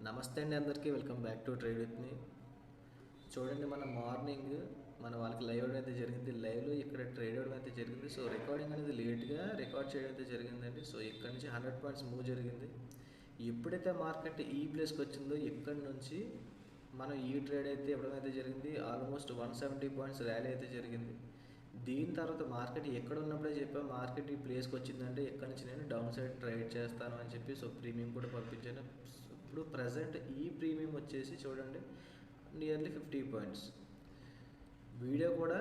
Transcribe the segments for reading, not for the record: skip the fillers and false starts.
నమస్తే అండి అందరికీ welcome back to trade with me. చూడండి మన మార్నింగ్ మన వాళ్ళకి లైవ్ అవడం అయితే జరిగింది. లైవ్లో ఇక్కడ ట్రేడ్ అవడం అయితే జరిగింది. సో రికార్డింగ్ అనేది లేట్గా రికార్డ్ చేయడం అయితే జరిగిందండి. సో ఇక్కడ నుంచి 100 పాయింట్స్ మూవ్ జరిగింది. ఎప్పుడైతే మార్కెట్ ఈ ప్లేస్కి వచ్చిందో ఇక్కడ నుంచి మనం ఈ ట్రేడ్ అయితే ఇవ్వడం అయితే జరిగింది. ఆల్మోస్ట్ 170 పాయింట్స్ ర్యాలీ అయితే జరిగింది. దీని తర్వాత మార్కెట్ ఎక్కడ ఉన్నప్పుడే చెప్పాను, మార్కెట్ ఈ ప్లేస్కి వచ్చిందంటే ఇక్కడ నుంచి నేను డౌన్ సైడ్ ట్రేడ్ చేస్తాను అని చెప్పి సో ప్రీమియం కూడా పంపించాను. ఇప్పుడు ప్రజెంట్ ఈ ప్రీమియం వచ్చేసి చూడండి నియర్లీ 50 పాయింట్స్. వీడియో కూడా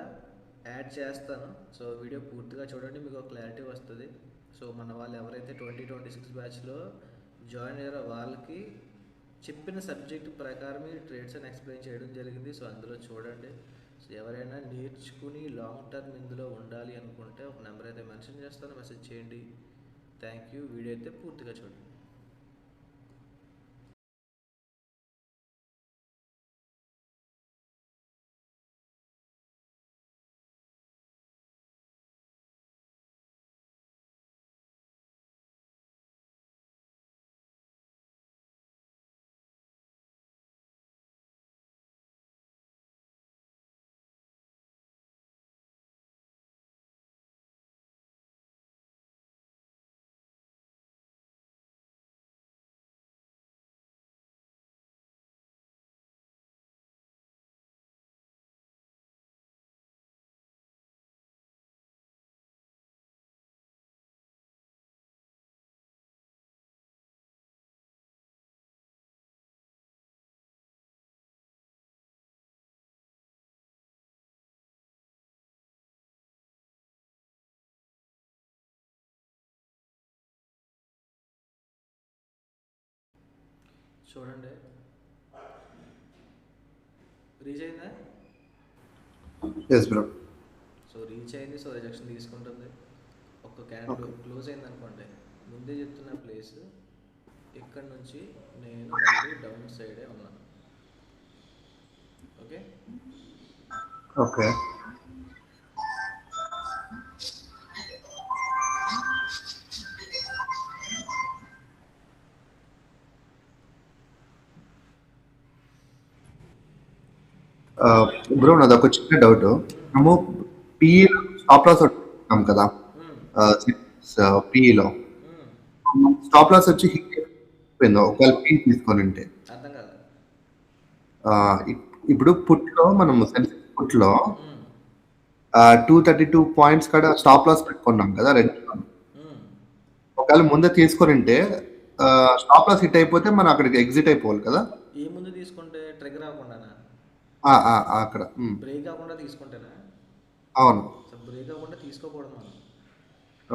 యాడ్ చేస్తాను. సో వీడియో పూర్తిగా చూడండి, మీకు ఒక క్లారిటీ వస్తుంది. సో మన వాళ్ళు ఎవరైతే 2026 బ్యాచ్లో జాయిన్ అయ్యారో వాళ్ళకి చెప్పిన సబ్జెక్ట్ ప్రకారం ఈ ట్రేడ్స్ అని ఎక్స్ప్లెయిన్ చేయడం జరిగింది. సో అందులో చూడండి. సో ఎవరైనా నేర్చుకుని లాంగ్ టర్మ్ ఇందులో ఉండాలి అనుకుంటే ఒక నెంబర్ అయితే మెన్షన్ చేస్తాను, మెసేజ్ చేయండి. Thank you. వీడియో అయితే పూర్తిగా చూడండి. చూడండి రీచ్ అయిందా? Yes bro. సో రీచ్ అయింది. సో రిజెక్షన్ తీసుకుంటుంది. ఒక్క క్యాండిల్ క్లోజ్ అయింది అనుకోండి, ముందే చెప్తున్న ప్లేస్ ఇక్కడ నుంచి నేను మళ్ళీ డౌన్ సైడే ఉన్నాను. ఓకే, ఓకే బ్రో, నాది ఒక చిన్న డౌట్. మనము పిఈ స్టాప్ లాస్ ఉంటాం కదా, పిఈలో స్టాప్ లాస్ వచ్చి హిట్ అయిపోయిందో ఒకవేళ పీ తీసుకొని ఉంటే. అర్థం కాదు. ఇప్పుడు పుట్లో మనం పుట్లో 232 పాయింట్స్ కాడ స్టాప్ లాస్ పెట్టుకున్నాం కదా రెండు. ఒకవేళ ముందే తీసుకొని ఉంటే స్టాప్ లాస్ హిట్ అయిపోతే మనం అక్కడికి ఎగ్జిట్ అయిపోవాలి కదా. ఏ ముందు తీసుకుంటే ట్రిగర్ అవ్వకుండానా? అక్కడ బ్రేక్ అవ్వకుండా తీసుకుంటేనా? అవును. సో బ్రేక్ అవ్వకుండా తీసుకోకూడదు మనం.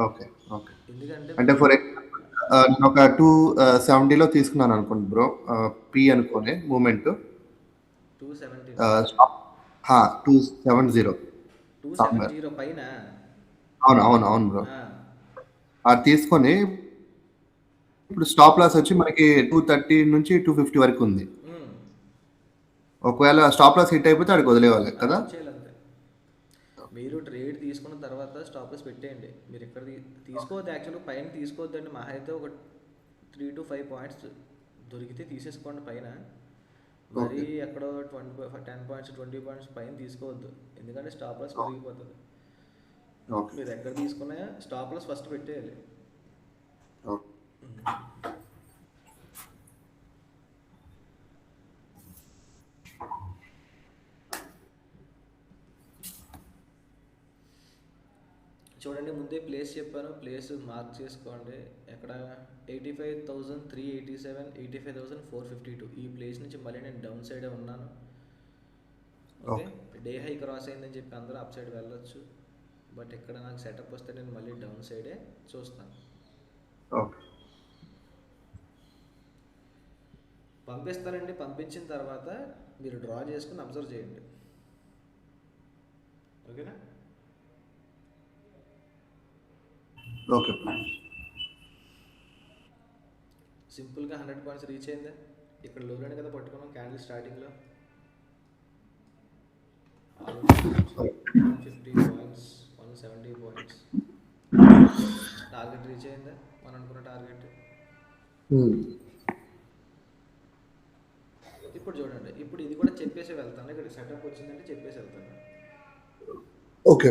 Okay okay. ఎందుకంటే అంటే ఫర్ ఎగ్జాంపుల్ నేను ఒక 270లో తీసుకున్నాను అనుకోండి బ్రో, పి అనుకోని మూమెంట్ 270 270 270 పైన. అవును అవును అవును బ్రో. అది తీసుకొని ఇప్పుడు స్టాప్ లాస్ వచ్చి మనకి 230 నుంచి 250 వరకు ఉంది. ఒకవేళ స్టాప్ లాస్ హిట్ అయిపోతే అక్కడికి వదిలేవాలి కదా. మీరు ట్రేడ్ తీసుకున్న తర్వాత స్టాప్ లాస్ పెట్టేయండి. మీరు ఇక్కడ తీసుకోవద్దు, యాక్చువల్గా పైన తీసుకోవద్దండి. మహా అయితే ఒక 3 to 5 పాయింట్స్ దొరికితే తీసేసుకోండి పైన. మరి ఎక్కడో 10 పాయింట్స్ 20 పాయింట్స్ పైన తీసుకోవద్దు, ఎందుకంటే స్టాప్ లాస్ పెరిగిపోతుంది. మీరు ఎక్కడ తీసుకున్నా స్టాప్ లాస్ ఫస్ట్ పెట్టేయాలి. చూడండి, ముందే ప్లేస్ చెప్పాను, ప్లేస్ మార్క్ చేసుకోండి. ఎక్కడ 85,387, 85,452 ఈ ప్లేస్ నుంచి మళ్ళీ నేను డౌన్ సైడే ఉన్నాను. ఓకే, డే హై క్రాస్ అయిందని చెప్పి అందరూ అప్ సైడ్ వెళ్ళొచ్చు. బట్ ఇక్కడ నాకు సెటప్ వస్తే నేను మళ్ళీ డౌన్ సైడే చూస్తాను. పంపిస్తానండి. పంపించిన తర్వాత మీరు డ్రా చేసుకుని అబ్జర్వ్ చేయండి. ఓకేనా? ఓకే. సింపుల్గా 100 పాయింట్స్ రీచ్ అయిందా? ఇక్కడ లోనే కదా పట్టుకున్నాం క్యాండిల్ స్టార్టింగ్లో. 150 పాయింట్స్, 170 పాయింట్స్. టార్గెట్ రీచ్ అయిందా? మనం అనుకున్న టార్గెట్. చెప్పేసి వెళ్తాను. ఇక్కడ సెటప్ వచ్చిందంటే చెప్పేసి వెళ్తాను. ఓకే.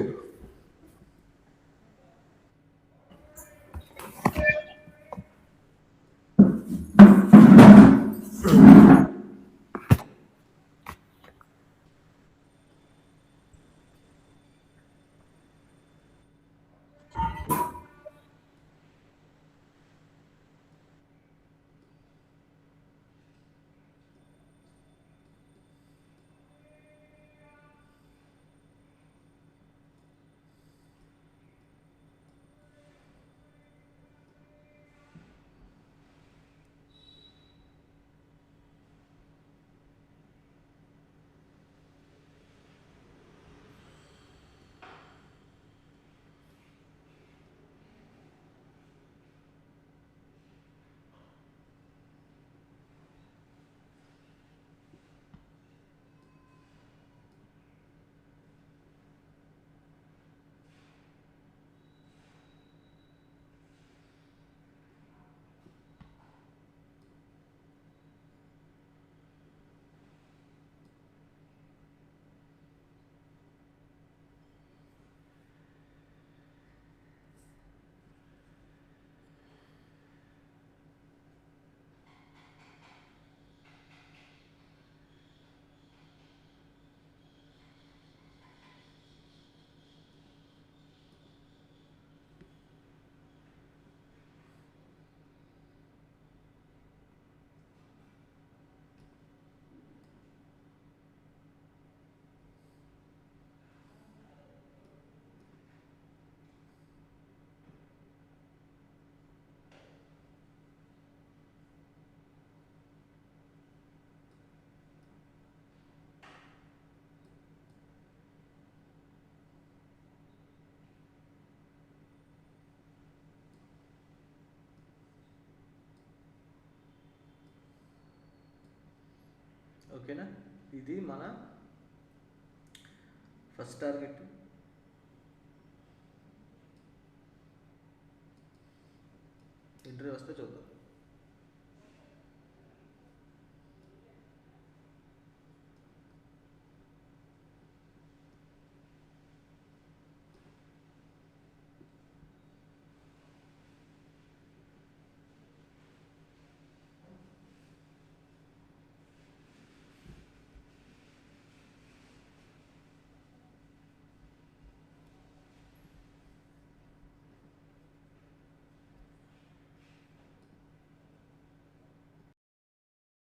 ఓకేనా? ఇది మన ఫస్ట్ టార్గెట్. ఇంటర్వ్యూ వస్తే చూద్దాం.